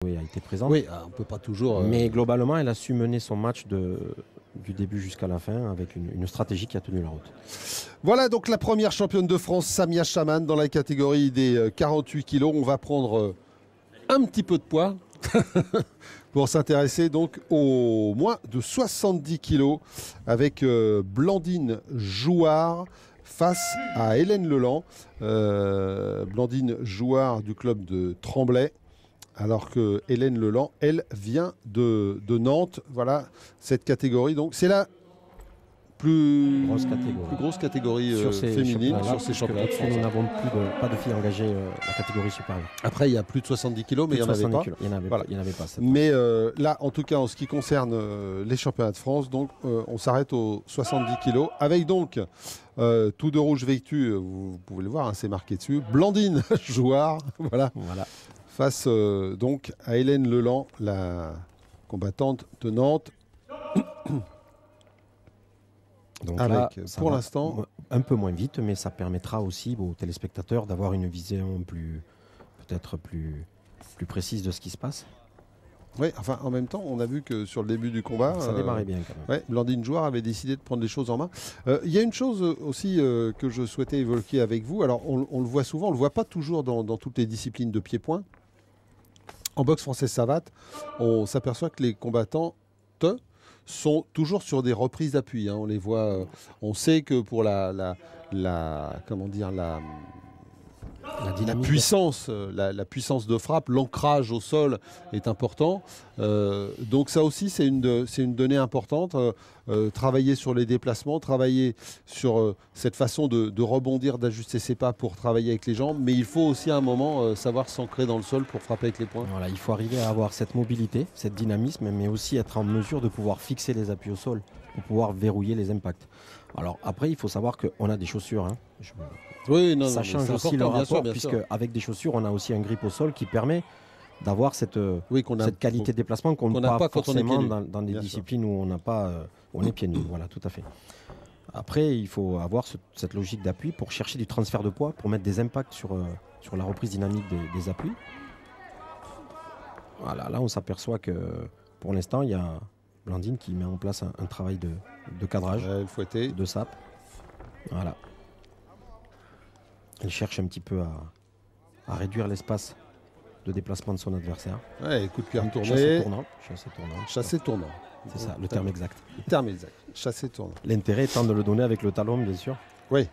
Oui, a été présente. Oui, on ne peut pas toujours... Mais globalement, elle a su mener son match du début jusqu'à la fin avec une stratégie qui a tenu la route. Voilà donc la première championne de France, Samia Chaman, dans la catégorie des 48 kilos. On va prendre un petit peu de poids pour s'intéresser donc au moins de 70 kilos avec Blandine Jouard face à Hélène Leland. Blandine Jouard du club de Tremblay. Alors que Hélène Leland, elle, vient de Nantes. Voilà cette catégorie. Donc c'est la plus grosse catégorie féminine sur ces championnats. Nous n'avons pas de filles engagées la catégorie supérieure. Après, il y a plus de 70 kilos, mais il n'y en avait pas. Il n'y en avait pas. Mais là, en tout cas, en ce qui concerne les championnats de France, donc, on s'arrête aux 70 kilos. Avec donc tout de rouge vêtu, vous pouvez le voir, hein, c'est marqué dessus. Blandine Jouard, voilà. Face donc à Hélène Leland, la combattante de Nantes. Donc avec, là, pour l'instant, un peu moins vite, mais ça permettra aussi aux téléspectateurs d'avoir une vision peut-être plus précise de ce qui se passe. Oui, enfin en même temps, on a vu que sur le début du combat, ça démarrait bien quand même. Ouais, Blandine Jouard avait décidé de prendre les choses en main. Il y a une chose aussi que je souhaitais évoquer avec vous. Alors on le voit souvent, on le voit pas toujours dans toutes les disciplines de pied-point. En boxe française savate, on s'aperçoit que les combattants sont toujours sur des reprises d'appui. Hein. On les voit. On sait que pour la puissance, la puissance de frappe, l'ancrage au sol est important. Donc ça aussi, c'est une donnée importante. Travailler sur les déplacements, travailler sur cette façon de rebondir, d'ajuster ses pas pour travailler avec les jambes. Mais il faut aussi à un moment savoir s'ancrer dans le sol pour frapper avec les poings. Voilà, il faut arriver à avoir cette mobilité, cette dynamisme, mais aussi être en mesure de pouvoir fixer les appuis au sol pour pouvoir verrouiller les impacts. Alors après, il faut savoir qu'on a des chaussures. Hein. Ça change aussi le rapport, puisque avec des chaussures, on a aussi un grip au sol qui permet d'avoir cette qualité de déplacement qu'on n'a pas forcément dans des disciplines où on est pieds nus. Voilà, tout à fait. Après, il faut avoir cette logique d'appui pour chercher du transfert de poids, pour mettre des impacts sur la reprise dynamique des appuis. Voilà, là, on s'aperçoit que pour l'instant, il y a Blandine qui met en place un travail de cadrage, de sape. Voilà. Elle cherche un petit peu à réduire l'espace de déplacement de son adversaire. Ouais, coup de pied retourné. Chassé tournant. C'est ça, le terme exact. Le terme exact. Chassé tournant. L'intérêt étant de le donner avec le talon, bien sûr. Oui.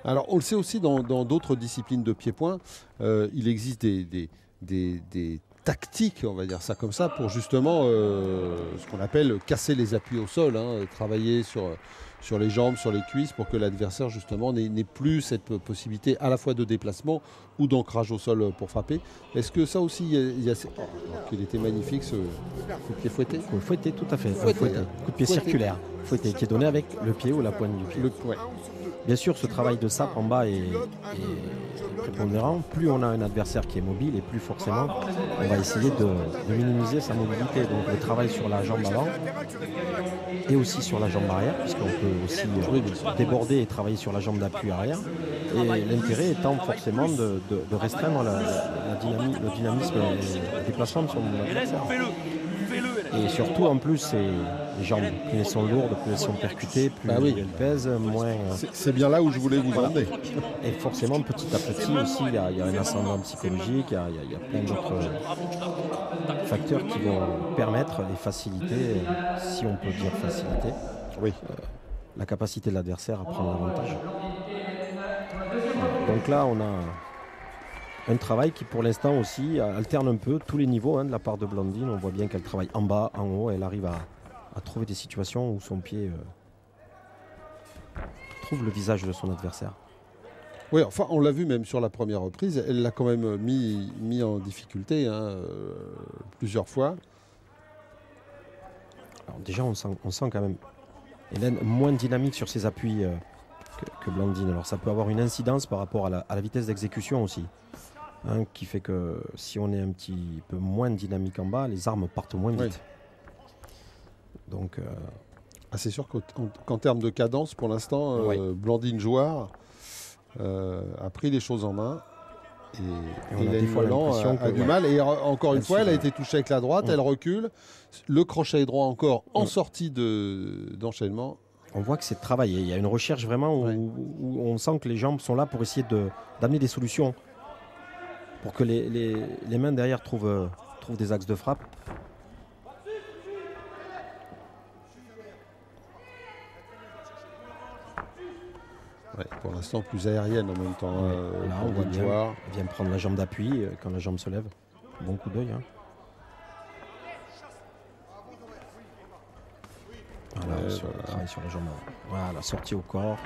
Alors, on le sait aussi dans d'autres disciplines de pied-point, il existe des tactiques, on va dire ça comme ça, pour justement ce qu'on appelle casser les appuis au sol, hein, travailler sur les jambes, sur les cuisses, pour que l'adversaire justement n'ait plus cette possibilité à la fois de déplacement ou d'ancrage au sol pour frapper. Est-ce que ça aussi, qu'il était magnifique ce coup de pied fouetté? Fouetté, tout à fait. Coup de pied circulaire, fouetté, qui est donné avec le pied ou la poigne du pied. Bien sûr, ce travail de sape en bas est prépondérant. Plus on a un adversaire qui est mobile et plus forcément on va essayer de minimiser sa mobilité. Donc le travail sur la jambe avant et aussi sur la jambe arrière, puisqu'on peut aussi déborder et travailler sur la jambe d'appui arrière. Et l'intérêt étant forcément de restreindre le dynamisme et le déplacement de son adversaire. Et surtout, en plus, les jambes, plus elles sont lourdes, plus elles sont percutées, plus elles pèsent, moins... C'est bien là où je voulais vous emmener. Et forcément, petit à petit aussi, il y a un ascendant psychologique, il y a plein d'autres facteurs qui vont permettre les facilités, si on peut dire facilité, la capacité de l'adversaire à prendre l'avantage. Donc là, on a un travail qui, pour l'instant aussi, alterne un peu tous les niveaux de la part de Blandine. On voit bien qu'elle travaille en bas, en haut. Elle arrive à trouver des situations où son pied trouve le visage de son adversaire. Oui, enfin, on l'a vu même sur la première reprise. Elle l'a quand même mis en difficulté plusieurs fois. Alors déjà, on sent quand même Hélène moins dynamique sur ses appuis que Blandine. Alors ça peut avoir une incidence par rapport à la vitesse d'exécution aussi. Qui fait que si on est un petit peu moins dynamique en bas, les armes partent moins vite. Donc, c'est sûr qu'en termes de cadence, pour l'instant, Blandine Jouard a pris les choses en main. on a des Hélène fois Leland l'impression a que, du mal. Et encore une fois, elle a ouais. été touchée avec la droite, elle recule. Le crochet droit encore en sortie d'enchaînement. On voit que c'est travaillé. Il y a une recherche vraiment où on sent que les jambes sont là pour essayer d'amener des solutions pour que les mains derrière trouvent des axes de frappe. Ouais, pour l'instant, plus aérienne en même temps. Là, on voit bien. Elle vient prendre la jambe d'appui quand la jambe se lève. Bon coup d'œil. Hein. Voilà, travail sur la jambe. Voilà, sortie au corps.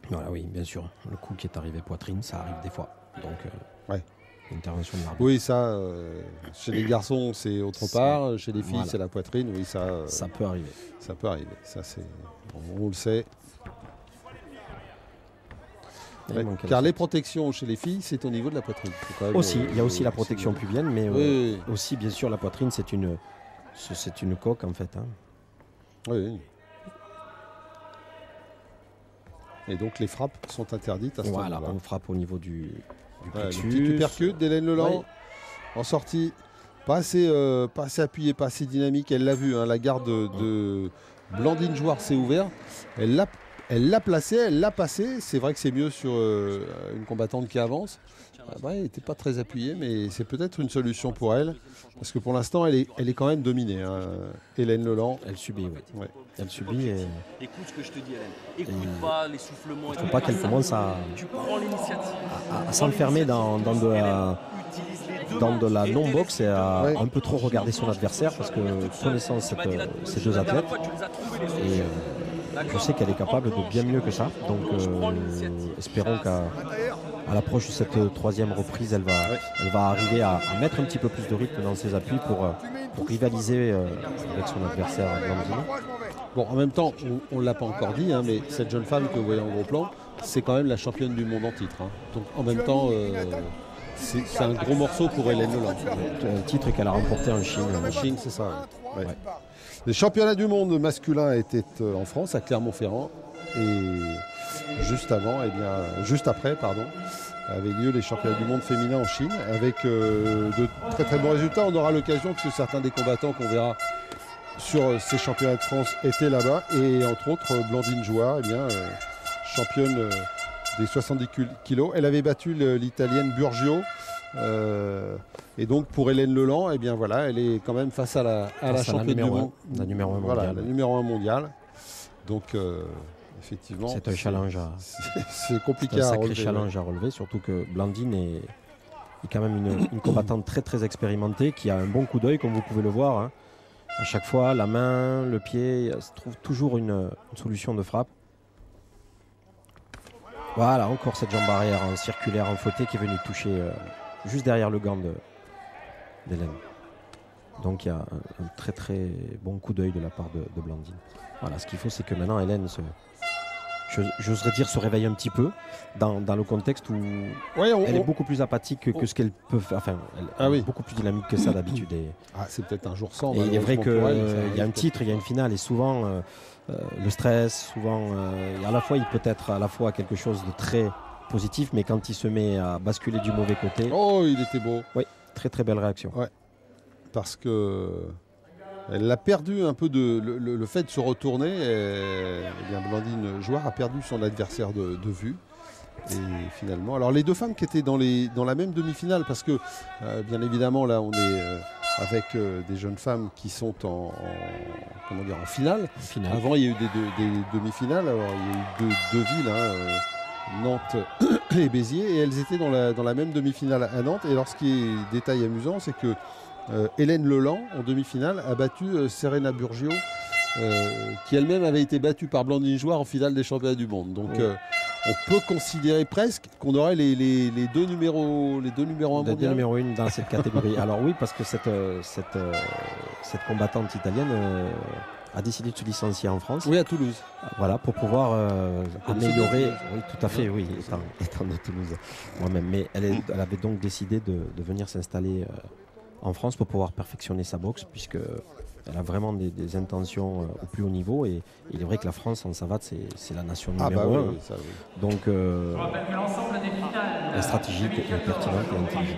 Voilà, oui, bien sûr. Le coup qui est arrivé poitrine, ça arrive des fois. Donc, intervention de l'arbitre. Oui, ça, chez les garçons, c'est autre part. Chez les filles, c'est la poitrine. Oui, ça peut arriver. Ça peut arriver. Ça, on le sait. Ouais, car les protections chez les filles, c'est au niveau de la poitrine. Aussi, il y a aussi la protection pubienne, mais aussi, bien sûr, la poitrine, c'est une coque, en fait. Hein. Oui. Et donc, les frappes sont interdites à ce moment-là. Voilà, on frappe au niveau du plexus. Le petit uppercut d'Hélène Leland en sortie. Pas assez appuyé, pas assez dynamique. Elle l'a vu, hein, la garde de Blandine Jouard s'est ouverte. Elle l'a placé, elle l'a passé. C'est vrai que c'est mieux sur une combattante qui avance. Elle n'était pas très appuyée, mais c'est peut-être une solution pour elle. Parce que pour l'instant, elle est quand même dominée. Hein. Hélène Leland. Elle subit, oui. Ouais. Elle subit. Écoute ce que je te dis, Hélène. Écoute pas l'essoufflement. Il ne faut pas qu'elle commence à s'enfermer dans de la non-boxe et à un peu trop regarder son adversaire. Parce que connaissant ces deux athlètes, et je sais qu'elle est capable de bien mieux que ça. Donc espérons qu'à l'approche de cette troisième reprise, elle va arriver à mettre un petit peu plus de rythme dans ses appuis pour rivaliser avec son adversaire Blandine. Bon, en même temps, on ne l'a pas encore dit, hein, mais cette jeune femme que vous voyez en gros plan, c'est quand même la championne du monde en titre. Hein. Donc en même temps, c'est un gros morceau pour Hélène Leland. Un titre qu'elle a remporté en Chine. En Chine, c'est ça. Ouais. Les championnats du monde masculin étaient en France, à Clermont-Ferrand. Et juste après, avaient lieu les championnats du monde féminin en Chine, avec de très très bons résultats. On aura l'occasion, parce que certains des combattants qu'on verra sur ces championnats de France étaient là-bas. Et entre autres, Blandine Jouard, championne des 70 kilos. Elle avait battu l'Italienne Burgio. Et donc pour Hélène Leland, elle est quand même face à la championne du monde. La numéro 1 mondiale. Voilà, la numéro 1 mondiale. Donc effectivement, c'est un challenge c'est compliqué à relever. C'est un sacré challenge à relever, surtout que Blandine est quand même une combattante très très expérimentée qui a un bon coup d'œil, comme vous pouvez le voir. Hein. À chaque fois, la main, le pied, elle se trouve toujours une solution de frappe. Voilà, encore cette jambe arrière en circulaire, en fauteuil qui est venue toucher juste derrière le gant d'Hélène. Donc il y a un très très bon coup d'œil de la part de Blandine. Voilà, ce qu'il faut, c'est que maintenant Hélène j'oserais dire se réveille un petit peu dans le contexte où elle est beaucoup plus apathique que ce qu'elle peut faire. Enfin, elle est beaucoup plus dynamique que ça d'habitude. C'est peut-être un jour sans. Et il est vrai qu'il y a un titre, il y a une finale, et souvent le stress, il peut être à la fois quelque chose de très positif, mais quand il se met à basculer du mauvais côté. Oh, il était beau. Oui, très très belle réaction. Ouais. Parce que elle a perdu un peu le fait de se retourner. Blandine Jouard a perdu son adversaire de vue. Et finalement, alors les deux femmes qui étaient dans la même demi-finale, parce que bien évidemment là on est avec des jeunes femmes qui sont en finale. Avant il y a eu des demi-finales. Alors il y a eu deux villes, Nantes et Béziers, et elles étaient dans la même demi-finale à Nantes. Et alors ce qui est détail amusant, c'est que Hélène Leland, en demi-finale, a battu Serena Burgio, qui elle-même avait été battue par Blandine Jouard en finale des championnats du monde. Donc on peut considérer presque qu'on aurait les deux numéros 1 mondiaux. Les deux numéros 1 dans cette catégorie. Alors oui, parce que cette combattante italienne a décidé de se licencier en France. Oui, à Toulouse. Voilà, pour pouvoir améliorer. Oui, tout à fait, oui, étant de Toulouse moi-même. Mais elle avait donc décidé de venir s'installer en France pour pouvoir perfectionner sa boxe, puisque elle a vraiment des intentions au plus haut niveau. Et il est vrai que la France en savate, c'est la nation numéro 1. Oui, ça, oui. Donc, la stratégie est pertinente et intelligente.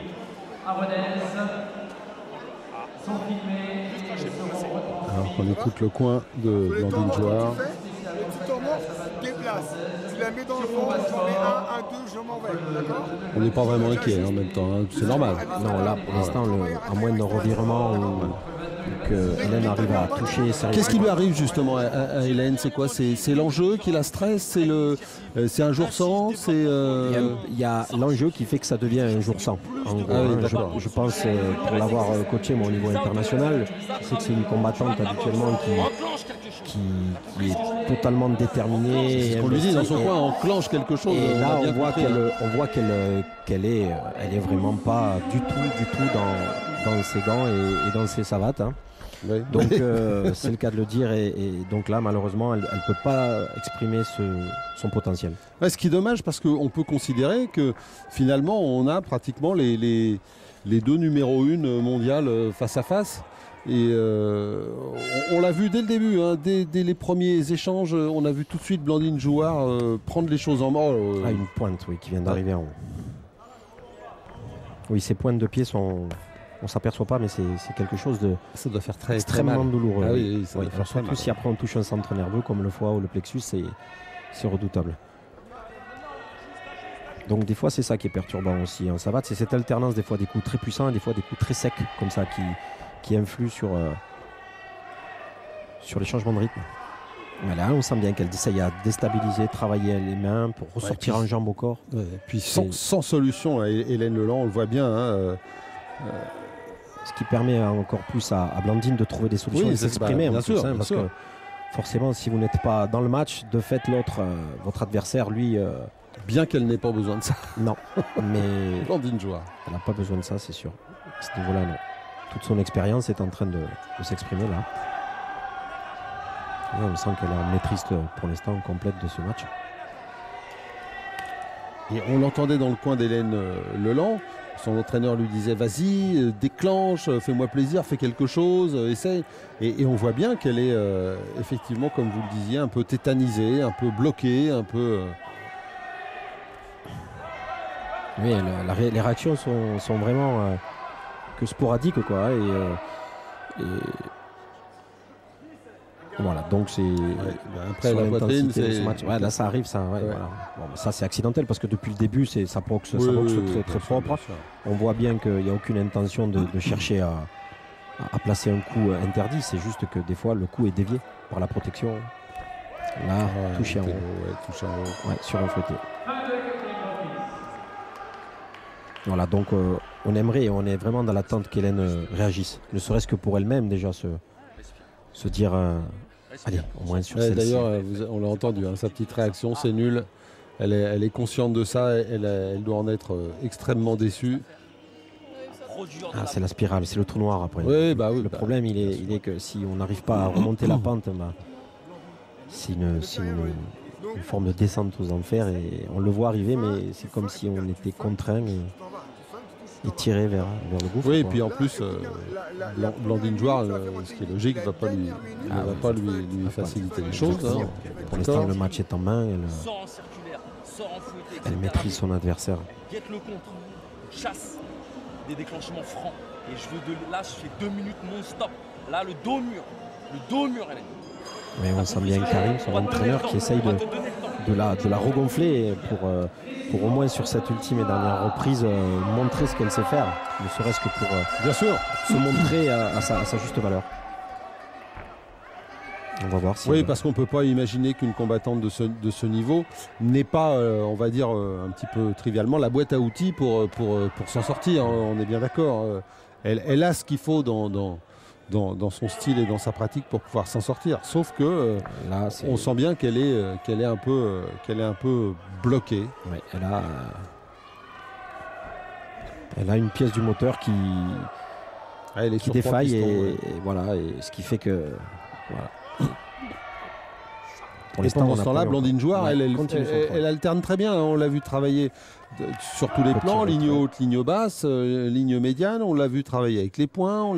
Alors qu'on écoute le coin de Blandine Jouard. Tu t'en mords, déplace. Tu la mets dans le fond, j'en mets 1, 2, je m'en vais. D'accord ? On n'est pas vraiment inquiet en même temps, hein. C'est normal. Non, là, pour l'instant, à moins d'un revirement ou que Hélène arrive à toucher sérieusement. Qu'est-ce qui lui arrive justement à Hélène? C'est quoi? C'est l'enjeu qui la stresse? C'est un jour sans? Il y a l'enjeu qui fait que ça devient un jour sans. En gros, je pense, pour l'avoir coaché au niveau international, je sais que c'est une combattante habituellement qui est totatalement déterminée. C'est ce qu'on lui dit dans son coin, enclenche quelque chose. Et là, on voit qu'elle est vraiment pas du tout dans ses gants et dans ses savates. Hein. Oui. Donc c'est le cas de le dire et donc là malheureusement elle ne peut pas exprimer son potentiel. Ouais, ce qui est dommage parce qu'on peut considérer que finalement on a pratiquement les deux numéros 1 mondiales face à face. Et on l'a vu dès le début, hein, dès les premiers échanges, on a vu tout de suite Blandine Jouard prendre les choses en main. Une pointe qui vient d'arriver en haut. Oui, ces pointes de pied sont... On ne s'aperçoit pas, mais c'est quelque chose de ça doit faire extrêmement douloureux. Ah oui, ça doit faire surtout si après on touche un centre nerveux comme le foie ou le plexus, c'est redoutable. Donc des fois c'est ça qui est perturbant aussi en savate, c'est cette alternance des fois des coups très puissants et des fois des coups très secs comme ça qui influent sur les changements de rythme. Voilà, on sent bien qu'elle essaye à déstabiliser, travailler les mains pour ressortir en jambe au corps. Ouais, puis sans solution, Hélène Leland, on le voit bien. Hein, ce qui permet encore plus à Blandine de trouver des solutions et de s'exprimer. Bien sûr, parce que forcément, si vous n'êtes pas dans le match, de fait, votre adversaire, lui... bien qu'elle n'ait pas besoin de ça. Non, mais... Blandine Jouard. Elle n'a pas besoin de ça, c'est sûr. À ce niveau-là, non. Toute son expérience est en train de s'exprimer là. Et on sent qu'elle est en maîtrise pour l'instant complète de ce match. Et on l'entendait dans le coin d'Hélène Leland. Son entraîneur lui disait vas-y, déclenche, fais-moi plaisir, fais quelque chose, essaye. Et on voit bien qu'elle est effectivement, comme vous le disiez, un peu tétanisée, un peu bloquée, un peu... Oui, les réactions sont vraiment que sporadiques, quoi. Et voilà, donc c'est... après la poitrine, c'est... là, ça arrive, ça. Voilà. Bon, ça, c'est accidentel parce que depuis le début, ça boxe très propre. On voit bien qu'il n'y a aucune intention de chercher à placer un coup interdit. C'est juste que des fois, le coup est dévié par la protection. Là, touché en haut. Sur un fouetté. Voilà, donc on aimerait et on est vraiment dans l'attente qu'Hélène réagisse. Ne serait-ce que pour elle-même déjà se dire... allez, au moins sur celle-ci. D'ailleurs, on l'a entendu, hein, sa petite réaction, c'est nul. Elle est consciente de ça, elle doit en être extrêmement déçue. C'est la spirale, c'est le trou noir après. Oui, le problème, il est que si on n'arrive pas à remonter la pente, c'est une forme de descente aux enfers et on le voit arriver, mais c'est comme si on était contraint et tiré vers le gouffre. Oui, et puis en plus, Blandine Jouard, ce qui est logique, ne va pas lui faciliter les choses. Hein. Pour l'instant, le match est en main. Elle maîtrise son adversaire. Guette le contre, chasse des déclenchements francs. Et là, je fais 2 minutes non-stop. Là, le dos mur, Hélène. Oui, on sent bien Karim, son entraîneur, qui essaye de la regonfler pour au moins sur cette ultime et dernière reprise montrer ce qu'elle sait faire, ne serait-ce que pour bien sûr se montrer à sa juste valeur. On va voir si... Oui, parce qu'on ne peut pas imaginer qu'une combattante de ce niveau n'ait pas, on va dire un petit peu trivialement, la boîte à outils pour s'en sortir. On est bien d'accord. Elle a ce qu'il faut dans son style et dans sa pratique pour pouvoir s'en sortir. Sauf que là, on sent bien qu'elle est un peu bloquée. Ouais, elle a une pièce du moteur qui défaille et voilà, et ce qui fait que voilà. Pour Et l'instant, pendant on ce n'a temps-là, pas eu Blandine encore. Jouard, Ouais, elle continue son travail. alterne très bien, hein. On l'a vu travailler sur tous les Petit plans, ligne retrait. haute, ligne basse, ligne médiane. On l'a vu travailler avec les points.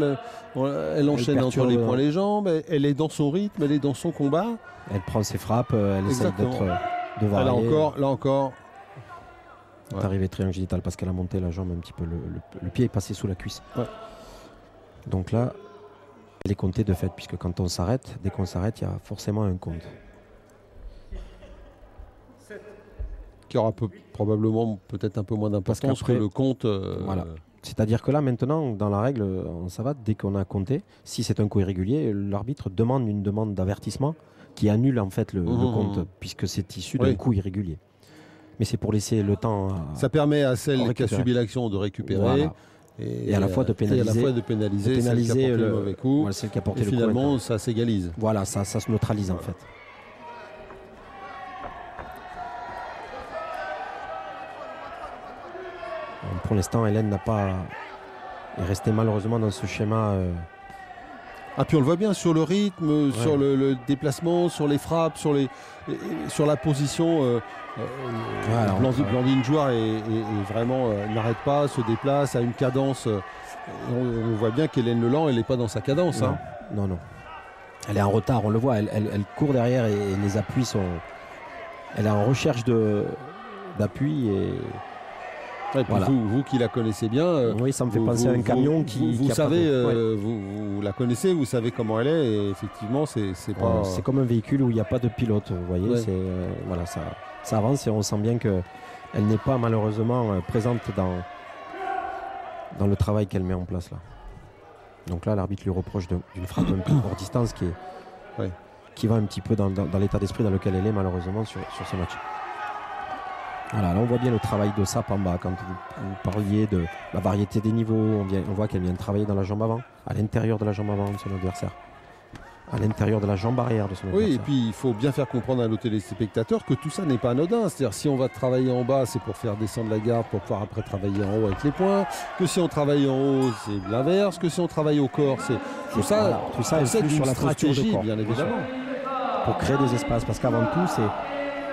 Elle enchaîne entre les perturbe. points les jambes. Elle est dans son rythme, elle est dans son combat. Elle prend ses frappes, elle essaie Exactement. d'être de varier. Là encore. C'est arrivé triangulitale parce qu'elle a monté la jambe un petit peu. Le pied est passé sous la cuisse. Ouais. Donc là, elle est comptée de fait, puisque quand on s'arrête, dès qu'on s'arrête, il y a forcément un compte. Qui aura probablement peut-être un peu moins d'importance que qu'après, le compte. Voilà. C'est-à-dire que là, maintenant, dans la règle en savate, dès qu'on a compté, si c'est un coup irrégulier, l'arbitre demande une demande d'avertissement qui annule en fait le compte, puisque c'est issu d'un coup irrégulier. Mais c'est pour laisser le temps. Ça permet à celle qui a récupérer. subi l'action de récupérer. Voilà. Et à la fois de pénaliser, celle qui a porté le mauvais coup. Voilà, celle qui a porté Et le coup finalement, maintenant. ça s'égalise. Voilà, ça se neutralise en fait. Pour l'instant, Hélène est restée malheureusement dans ce schéma. Ah, puis on le voit bien sur le rythme, sur le déplacement, sur les frappes, sur la position. Blandine Jouard est vraiment n'arrête pas, se déplace à une cadence. On voit bien qu'Hélène Leland, elle n'est pas dans sa cadence. Non, non. Elle est en retard, on le voit. Elle court derrière et les appuis sont. Elle est en recherche d'appui et. Ouais, voilà. vous qui la connaissez bien, oui, ça me fait penser à un camion qui. Vous qui savez, vous la connaissez, vous savez comment elle est, et effectivement, c'est pas. C'est comme un véhicule où il n'y a pas de pilote, vous voyez. Ouais. Voilà, ça avance et on sent bien qu'elle n'est pas malheureusement présente dans le travail qu'elle met en place là. Donc là, l'arbitre lui reproche d'une frappe un peu hors distance qui va un petit peu dans l'état d'esprit dans lequel elle est malheureusement sur ce match. Voilà, là on voit bien le travail de Sapp en bas. Quand vous parliez de la variété des niveaux, on voit qu'elle vient de travailler dans la jambe avant, à l'intérieur de la jambe avant de son adversaire, à l'intérieur de la jambe arrière de son adversaire. Oui, et puis il faut bien faire comprendre à nos téléspectateurs que tout ça n'est pas anodin. C'est-à-dire si on va travailler en bas, c'est pour faire descendre la garde, pour pouvoir après travailler en haut avec les points. Que si on travaille en haut, c'est l'inverse. Que si on travaille au corps, c'est tout ça. Tout ça influe sur la posture de corps, bien évidemment. Pour créer des espaces, parce qu'avant tout,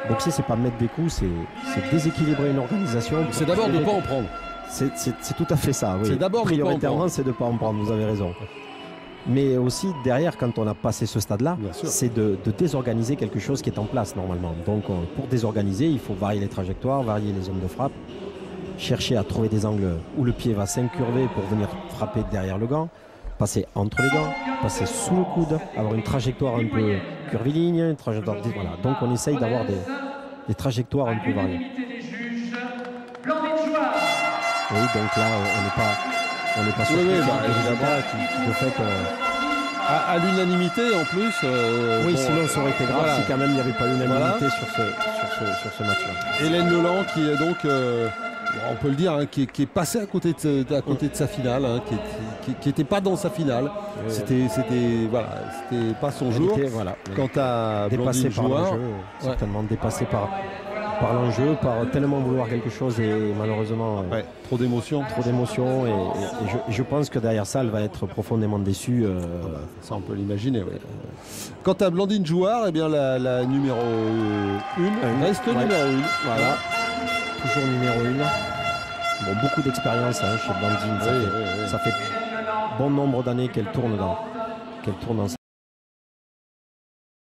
boxer, c'est pas mettre des coups, c'est déséquilibrer une organisation. C'est d'abord de ne pas en prendre. C'est tout à fait ça. Oui. C'est d'abord prioritairement, c'est de ne pas en prendre. Vous avez raison. Mais aussi derrière, quand on a passé ce stade-là, c'est de désorganiser quelque chose qui est en place normalement. Donc, pour désorganiser, il faut varier les trajectoires, varier les zones de frappe, chercher à trouver des angles où le pied va s'incurver pour venir frapper derrière le gant, passer entre les gants, passer sous le coude, avoir une trajectoire un peu curviligne, une trajectoire. Voilà. Donc on essaye d'avoir des trajectoires un peu variées. Oui, donc là on n'est pas sûr évidemment, de fait. À l'unanimité en plus. Oui, sinon ça aurait été grave si quand même il n'y avait pas l'unanimité sur ce match-là. Hélène Leland qui est donc. On peut le dire, hein, qui est passé à côté de sa finale, hein, qui n'était pas dans sa finale. C'était pas son jour. Quant à dépassé Blandine par Jouard, l'enjeu, certainement dépassé par l'enjeu, par tellement vouloir quelque chose et malheureusement trop d'émotions. Et je pense que derrière ça, elle va être profondément déçue. Ça, on peut l'imaginer. Quant à Blandine Jouard, eh bien la numéro 1 reste numéro 1. Voilà. Toujours numéro 1. Bon, beaucoup d'expérience chez Blandine. Ça fait bon nombre d'années qu'elle tourne dans